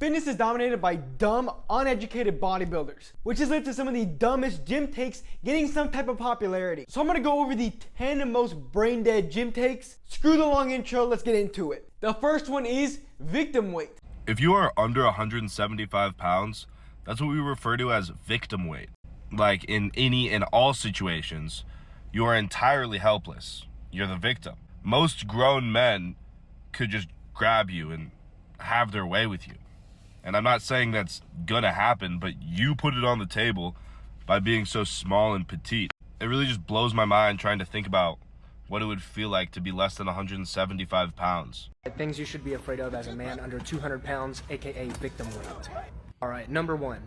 Fitness is dominated by dumb, uneducated bodybuilders, which has led to some of the dumbest gym takes getting some type of popularity. So I'm gonna go over the 10 most brain dead gym takes. Screw the long intro, let's get into it. The first one is victim weight. If you are under 175 pounds, that's what we refer to as victim weight. Like in any and all situations, you are entirely helpless. You're the victim. Most grown men could just grab you and have their way with you. And I'm not saying that's gonna happen, but you put it on the table by being so small and petite. It really just blows my mind trying to think about what it would feel like to be less than 175 pounds. Things you should be afraid of as a man under 200 pounds, aka victim weight. All right, number one,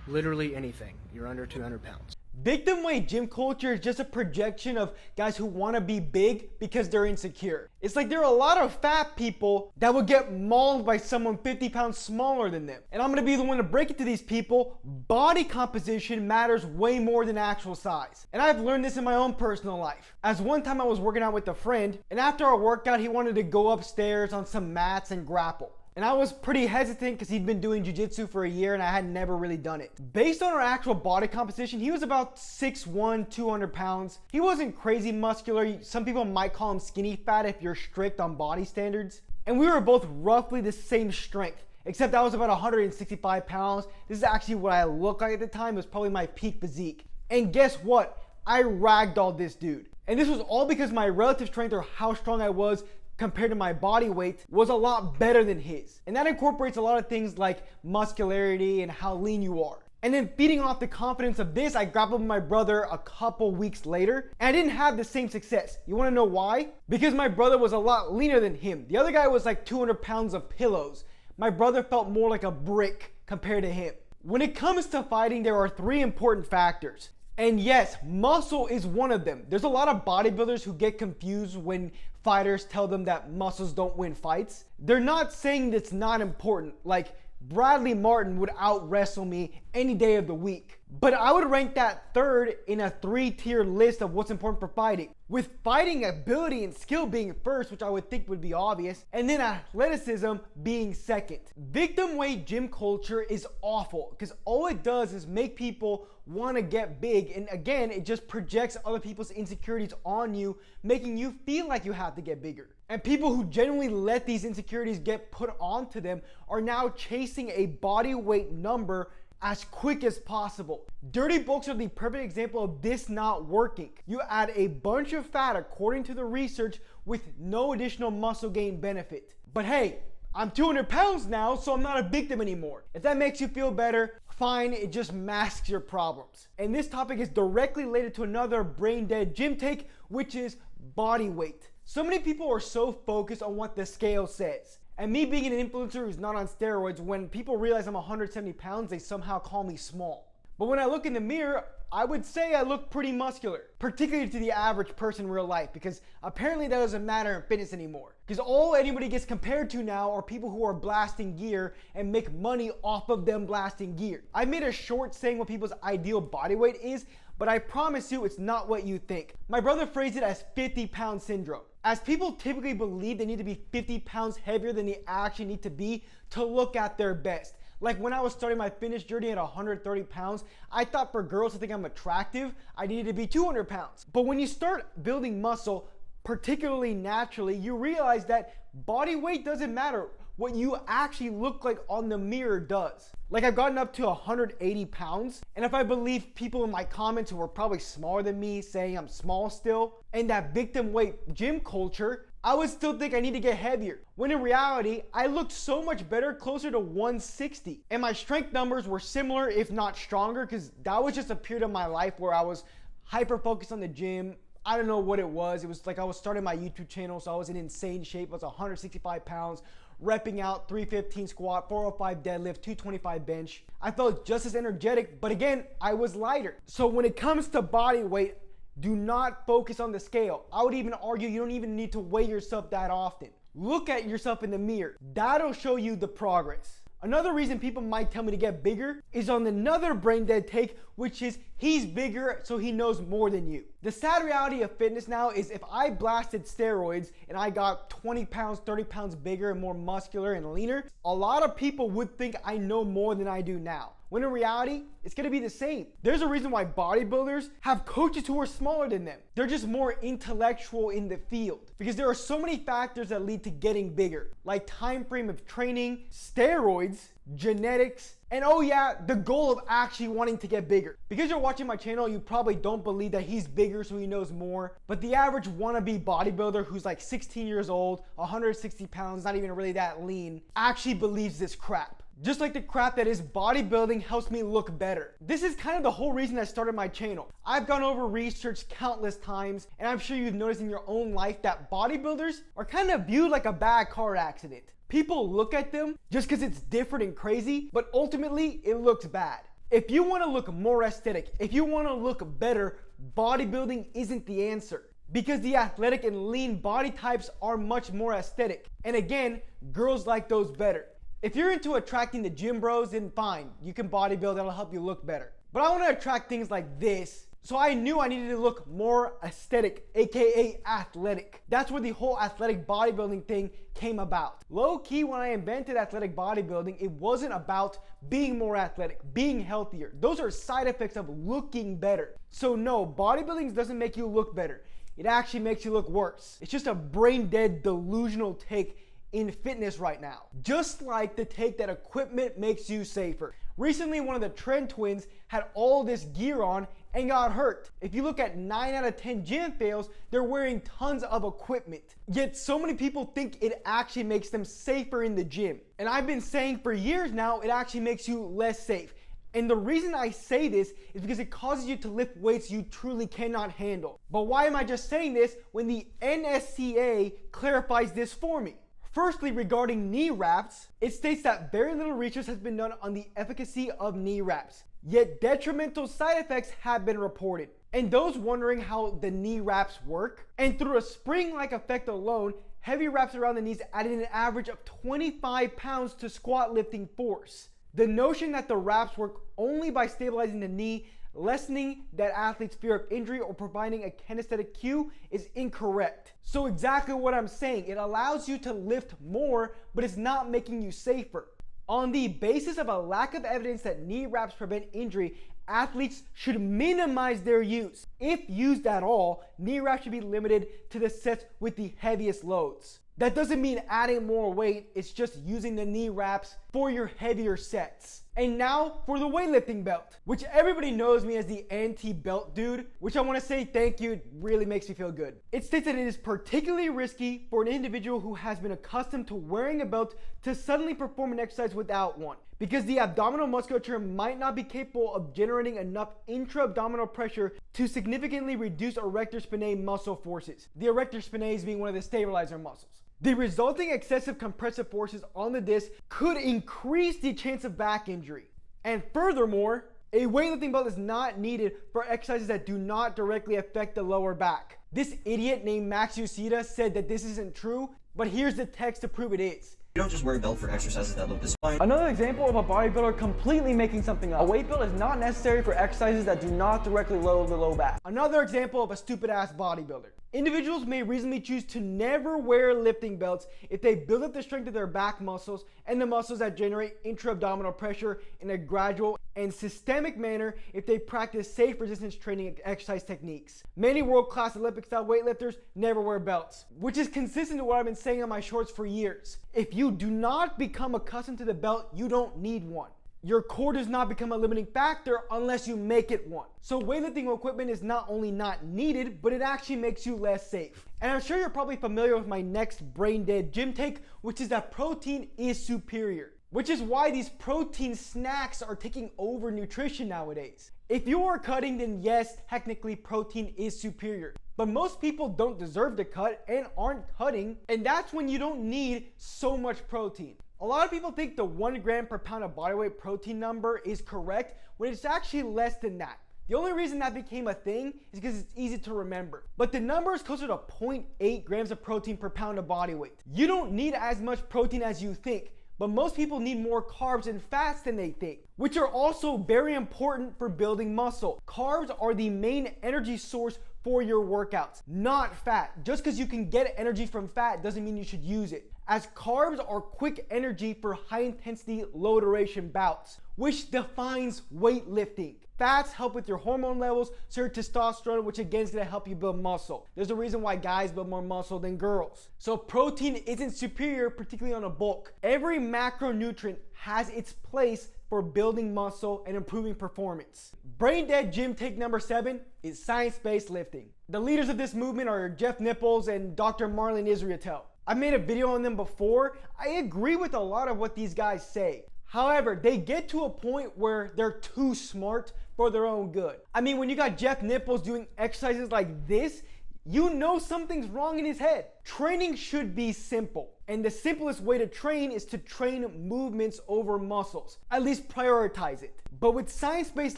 literally anything. You're under 200 pounds. Victim weight gym culture is just a projection of guys who want to be big because they're insecure. It's like there are a lot of fat people that would get mauled by someone 50 pounds smaller than them. And I'm going to be the one to break it to these people. Body composition matters way more than actual size. And I've learned this in my own personal life. As one time I was working out with a friend, and after our workout he wanted to go upstairs on some mats and grapple. And I was pretty hesitant because he'd been doing jiu-jitsu for a year and I had never really done it. Based on our actual body composition, he was about 6'1", 200 pounds. He wasn't crazy muscular. Some people might call him skinny fat if you're strict on body standards. And we were both roughly the same strength, except I was about 165 pounds. This is actually what I looked like at the time. It was probably my peak physique. And guess what? I ragdolled this dude. And this was all because my relative strength, or how strong I was compared to my body weight, was a lot better than his. And that incorporates a lot of things like muscularity and how lean you are. And then feeding off the confidence of this, I grappled with my brother a couple weeks later, and I didn't have the same success. You wanna know why? Because my brother was a lot leaner than him. The other guy was like 200 pounds of pillows. My brother felt more like a brick compared to him. When it comes to fighting, there are 3 important factors. And yes, muscle is one of them. There's a lot of bodybuilders who get confused when fighters tell them that muscles don't win fights. They're not saying that's not important. Like Bradley Martin would out wrestle me any day of the week. But I would rank that third in a 3-tier list of what's important for fighting, with fighting ability and skill being first, which I would think would be obvious, and then athleticism being second. Victim weight gym culture is awful because all it does is make people want to get big, and again, it just projects other people's insecurities on you, making you feel like you have to get bigger. And people who genuinely let these insecurities get put onto them are now chasing a body weight number as quick as possible. Dirty bulks are the perfect example of this not working. You add a bunch of fat according to the research with no additional muscle gain benefit. But hey, I'm 200 pounds now, so I'm not a victim anymore. If that makes you feel better, fine, it just masks your problems. And this topic is directly related to another brain dead gym take, which is body weight. So many people are so focused on what the scale says. And me being an influencer who's not on steroids, when people realize I'm 170 pounds, they somehow call me small. But when I look in the mirror, I would say I look pretty muscular, particularly to the average person in real life, because apparently that doesn't matter in fitness anymore. Because all anybody gets compared to now are people who are blasting gear and make money off of them blasting gear. I made a short saying what people's ideal body weight is, but I promise you it's not what you think. My brother phrased it as 50-pound syndrome. As people typically believe they need to be 50 pounds heavier than they actually need to be to look at their best. Like when I was starting my fitness journey at 130 pounds, I thought for girls to think I'm attractive, I needed to be 200 pounds. But when you start building muscle, particularly naturally, you realize that body weight doesn't matter. What you actually look like on the mirror does. Like I've gotten up to 180 pounds, and if I believe people in my comments who are probably smaller than me saying I'm small still, and that victim weight gym culture, I would still think I need to get heavier. When in reality, I looked so much better, closer to 160. And my strength numbers were similar, if not stronger, because that was just a period of my life where I was hyper focused on the gym. I don't know what it was. It was like I was starting my YouTube channel, so I was in insane shape. I was 165 pounds, repping out 315 squat, 405 deadlift, 225 bench. I felt just as energetic, but again, I was lighter. So when it comes to body weight, do not focus on the scale. I would even argue you don't even need to weigh yourself that often. Look at yourself in the mirror. That'll show you the progress. Another reason people might tell me to get bigger is on another brain dead take, which is he's bigger so he knows more than you. The sad reality of fitness now is if I blasted steroids and I got 20 pounds, 30 pounds bigger and more muscular and leaner, a lot of people would think I know more than I do now. When in reality, it's gonna be the same. There's a reason why bodybuilders have coaches who are smaller than them. They're just more intellectual in the field because there are so many factors that lead to getting bigger, like time frame of training, steroids, genetics, and oh yeah, the goal of actually wanting to get bigger. Because you're watching my channel, you probably don't believe that he's bigger so he knows more, but the average wannabe bodybuilder who's like 16 years old, 160 pounds, not even really that lean, actually believes this crap. Just like the crap that is bodybuilding helps me look better. This is kind of the whole reason I started my channel. I've gone over research countless times, and I'm sure you've noticed in your own life that bodybuilders are kind of viewed like a bad car accident. People look at them just because it's different and crazy, but ultimately it looks bad. If you want to look more aesthetic, if you want to look better, bodybuilding isn't the answer. Because the athletic and lean body types are much more aesthetic. And again, girls like those better. If you're into attracting the gym bros, then fine, you can bodybuild, that'll help you look better. But I want to attract things like this, so I knew I needed to look more aesthetic, aka athletic. That's where the whole athletic bodybuilding thing came about. Low key, when I invented athletic bodybuilding, it wasn't about being more athletic, being healthier. Those are side effects of looking better. So no, bodybuilding doesn't make you look better. It actually makes you look worse. It's just a brain dead, delusional take in fitness right now. Just like the take that equipment makes you safer. Recently, one of the Trend twins had all this gear on and got hurt. If you look at 9 out of 10 gym fails, they're wearing tons of equipment. Yet so many people think it actually makes them safer in the gym. And I've been saying for years now, it actually makes you less safe. And the reason I say this is because it causes you to lift weights you truly cannot handle. But why am I just saying this when the NSCA clarifies this for me? Firstly, regarding knee wraps, it states that very little research has been done on the efficacy of knee wraps, yet detrimental side effects have been reported. And those wondering how the knee wraps work, and through a spring-like effect alone, heavy wraps around the knees added an average of 25 pounds to squat lifting force. The notion that the wraps work only by stabilizing the knee, lessening that athlete's fear of injury, or providing a kinesthetic cue is incorrect. So exactly what I'm saying, it allows you to lift more, but it's not making you safer. On the basis of a lack of evidence that knee wraps prevent injury, athletes should minimize their use. If used at all, knee wraps should be limited to the sets with the heaviest loads. That doesn't mean adding more weight, it's just using the knee wraps for your heavier sets. And now for the weightlifting belt, which everybody knows me as the anti-belt dude, which I want to say thank you, it really makes me feel good. It states that it is particularly risky for an individual who has been accustomed to wearing a belt to suddenly perform an exercise without one, because the abdominal musculature might not be capable of generating enough intra-abdominal pressure to significantly reduce erector spinae muscle forces, the erector spinae being one of the stabilizer muscles. The resulting excessive compressive forces on the disc could increase the chance of back injury. And furthermore, a weightlifting belt is not needed for exercises that do not directly affect the lower back. This idiot named Max Ucida said that this isn't true, but here's the text to prove it is. You don't just wear a belt for exercises that look this fine. Another example of a bodybuilder completely making something up. A weight belt is not necessary for exercises that do not directly load the low back. Another example of a stupid ass bodybuilder. Individuals may reasonably choose to never wear lifting belts if they build up the strength of their back muscles and the muscles that generate intra-abdominal pressure in a gradual and systemic manner if they practice safe resistance training exercise techniques. Many world-class Olympic-style weightlifters never wear belts, which is consistent to what I've been saying on my shorts for years. If you do not become accustomed to the belt, you don't need one. Your core does not become a limiting factor unless you make it one. So weightlifting equipment is not only not needed, but it actually makes you less safe. And I'm sure you're probably familiar with my next brain dead gym take, which is that protein is superior. Which is why these protein snacks are taking over nutrition nowadays. If you are cutting, then yes, technically protein is superior. But most people don't deserve to cut and aren't cutting, and that's when you don't need so much protein. A lot of people think the 1 gram per pound of body weight protein number is correct when it's actually less than that. The only reason that became a thing is because it's easy to remember. But the number is closer to 0.8 grams of protein per pound of body weight. You don't need as much protein as you think, but most people need more carbs and fats than they think, which are also very important for building muscle. Carbs are the main energy source for your workouts, not fat. Just because you can get energy from fat doesn't mean you should use it, as carbs are quick energy for high intensity, low duration bouts, which defines weightlifting. Fats help with your hormone levels, so your testosterone, which again is gonna help you build muscle. There's a reason why guys build more muscle than girls. So protein isn't superior, particularly on a bulk. Every macronutrient has its place for building muscle and improving performance. Brain Dead Gym Take number 7 is science-based lifting. The leaders of this movement are Jeff Nipples and Dr. Marlon Israetel. I've made a video on them before. I agree with a lot of what these guys say. However, they get to a point where they're too smart for their own good. I mean, when you got Jeff Nipples doing exercises like this, you know something's wrong in his head. Training should be simple. And the simplest way to train is to train movements over muscles. At least prioritize it. But with science-based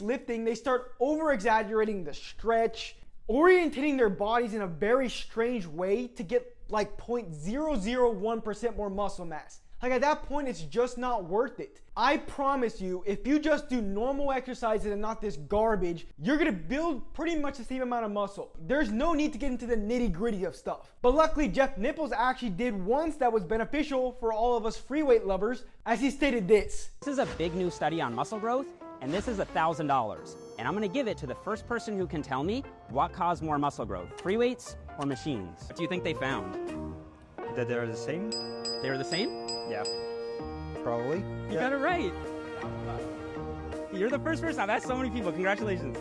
lifting, they start over-exaggerating the stretch, orientating their bodies in a very strange way to get like 0.001% more muscle mass. Like at that point, it's just not worth it. I promise you, if you just do normal exercises and not this garbage, you're gonna build pretty much the same amount of muscle. There's no need to get into the nitty gritty of stuff. But luckily, Jeff Nipples actually did once that was beneficial for all of us free weight lovers, as he stated this. This is a big new study on muscle growth, and this is $1,000. And I'm gonna give it to the first person who can tell me what caused more muscle growth, free weights or machines. What do you think they found? That they're the same? They were the same? Yeah. Probably. You got it right. You're the first person. That's so many people. Congratulations.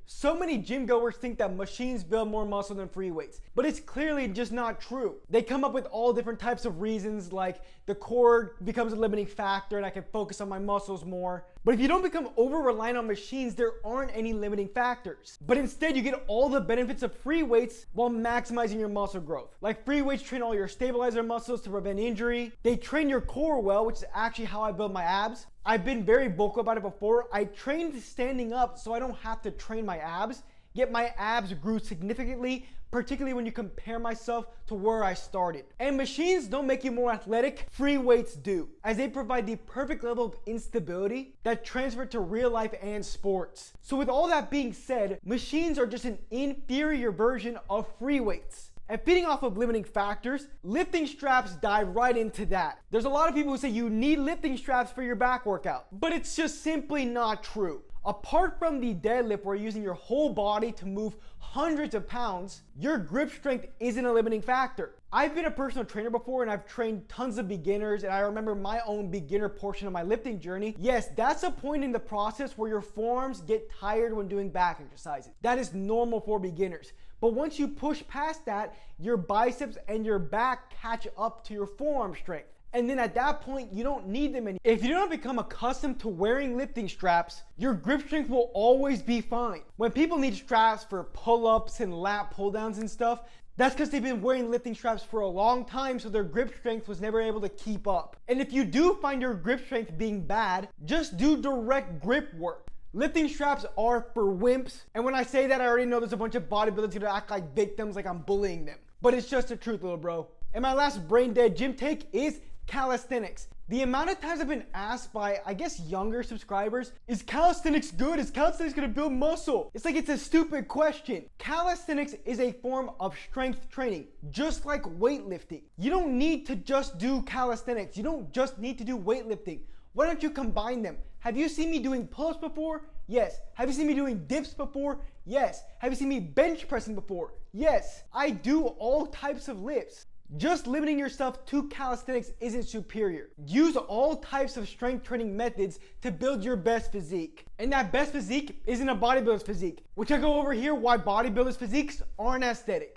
So many gym goers think that machines build more muscle than free weights, but it's clearly just not true. They come up with all different types of reasons, like the core becomes a limiting factor and I can focus on my muscles more. But if you don't become over-reliant on machines, there aren't any limiting factors. But instead, you get all the benefits of free weights while maximizing your muscle growth. Like free weights train all your stabilizer muscles to prevent injury. They train your core well, which is actually how I build my abs. I've been very vocal about it before. I trained standing up so I don't have to train my abs, yet my abs grew significantly, particularly when you compare myself to where I started. And machines don't make you more athletic, free weights do, as they provide the perfect level of instability that transfer to real life and sports. So with all that being said, machines are just an inferior version of free weights. And feeding off of limiting factors, lifting straps dive right into that. There's a lot of people who say you need lifting straps for your back workout, but it's just simply not true. Apart from the deadlift where you're using your whole body to move hundreds of pounds, your grip strength isn't a limiting factor. I've been a personal trainer before and I've trained tons of beginners, and I remember my own beginner portion of my lifting journey. Yes, that's a point in the process where your forearms get tired when doing back exercises. That is normal for beginners. But once you push past that, your biceps and your back catch up to your forearm strength. And then at that point, you don't need them anymore. If you don't become accustomed to wearing lifting straps, your grip strength will always be fine. When people need straps for pull-ups and lat pull-downs and stuff, that's because they've been wearing lifting straps for a long time, so their grip strength was never able to keep up. And if you do find your grip strength being bad, just do direct grip work. Lifting straps are for wimps, and when I say that, I already know there's a bunch of bodybuilders who act like victims, like I'm bullying them. But it's just the truth, little bro. And my last brain dead gym take is calisthenics. The amount of times I've been asked by, I guess, younger subscribers, is calisthenics good? Is calisthenics gonna build muscle? It's like it's a stupid question. Calisthenics is a form of strength training, just like weightlifting. You don't need to just do calisthenics. You don't just need to do weightlifting. Why don't you combine them? Have you seen me doing pull-ups before? Yes. Have you seen me doing dips before? Yes. Have you seen me bench pressing before? Yes. I do all types of lifts. Just limiting yourself to calisthenics isn't superior. Use all types of strength training methods to build your best physique. And that best physique isn't a bodybuilder's physique, which I go over here why bodybuilders' physiques aren't aesthetic.